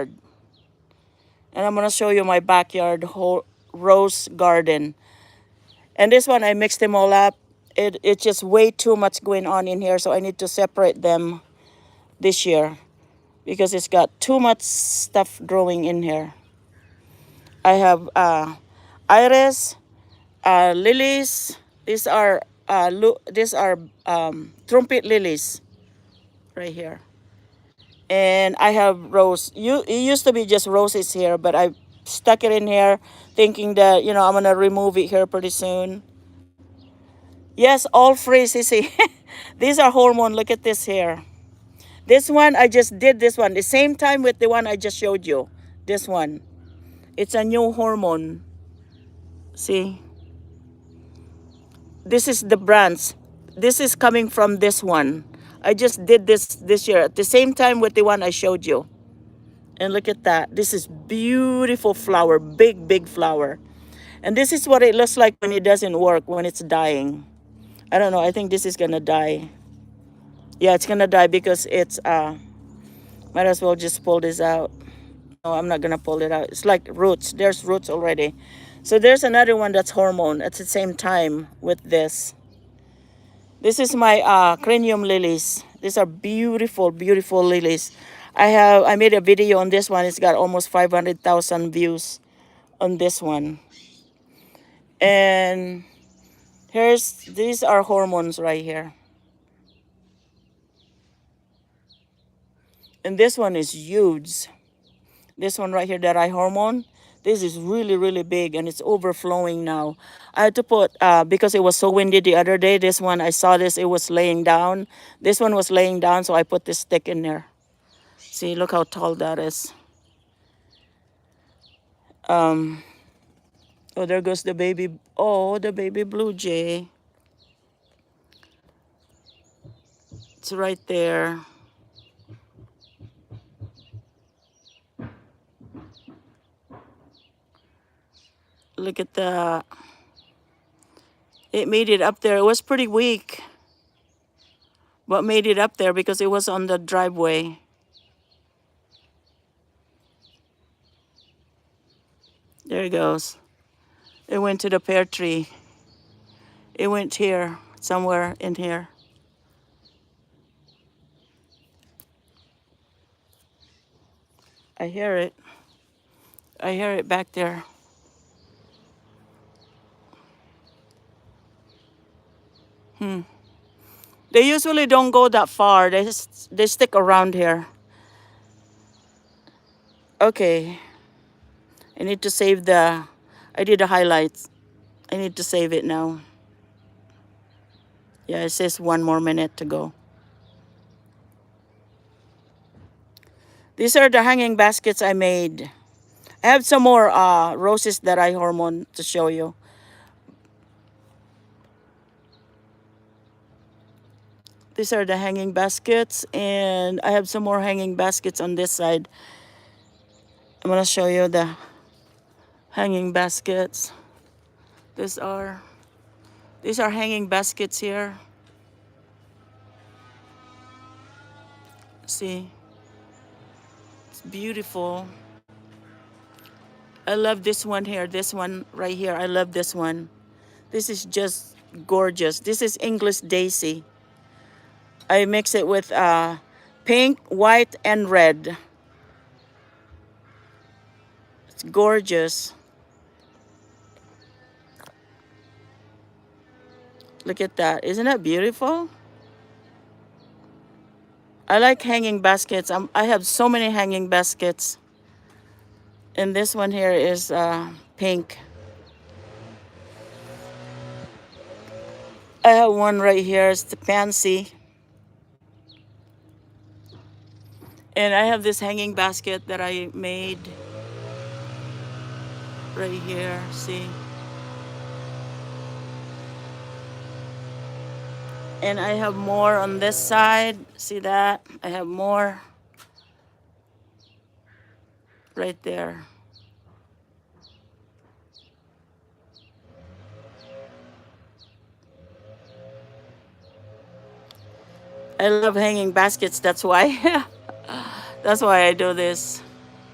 And I'm gonna show you my backyard whole rose garden. And this one I mixed them all up. It's just way too much going on in here, so I need to separate them this year because it's got too much stuff growing in here. I have iris, lilies. These are trumpet lilies right here. And I have rose. It used to be just roses here, but I stuck it in here thinking that, I'm going to remove it here pretty soon. Yes, all free, Sissy. These are hormone. Look at this here. This one, I just did this one. The same time with the one I just showed you. This one. It's a new hormone. See? This is the brands. This is coming from this one. I just did this year at the same time with the one I showed you. And look at that. This is beautiful flower. Big, big flower. And this is what it looks like when it doesn't work, when it's dying. I don't know. I think this is going to die. Yeah, it's going to die because it's, might as well just pull this out. No, I'm not going to pull it out. It's like roots. There's roots already. So there's another one that's hormone at the same time with this. This is my cranium lilies. These are beautiful, beautiful lilies. I made a video on this one. It's got almost 500,000 views on this one. And these are hormones right here. And this one is huge. This one right here that I hormone, this is really, really big and it's overflowing now. I had to put, because it was so windy the other day, this one, I saw this, it was laying down. This one was laying down, so I put this stick in there. See, look how tall that is. Oh, there goes the baby. Oh, the baby blue jay. It's right there. Look at that. It made it up there. It was pretty weak, but made it up there because it was on the driveway. There it goes. It went to the pear tree. It went here, somewhere in here. I hear it. I hear it back there. They usually don't go that far. They stick around here. Okay. I need to save I did the highlights. I need to save it now. Yeah, it says 1 more minute to go. These are the hanging baskets I made. I have some more roses that I hormone to show you. These are the hanging baskets, and I have some more hanging baskets on this side. I'm gonna show you the hanging baskets. These are hanging baskets here. See, it's beautiful. I love this one here, this one right here. I love this one. This is just gorgeous. This is English daisy. I mix it with pink, white, and red. It's gorgeous. Look at that. Isn't that beautiful? I like hanging baskets. I have so many hanging baskets. And this one here is pink. I have one right here. It's the pansy. And I have this hanging basket that I made right here. See? And I have more on this side. See that? I have more right there. I love hanging baskets. That's why. That's why I do this.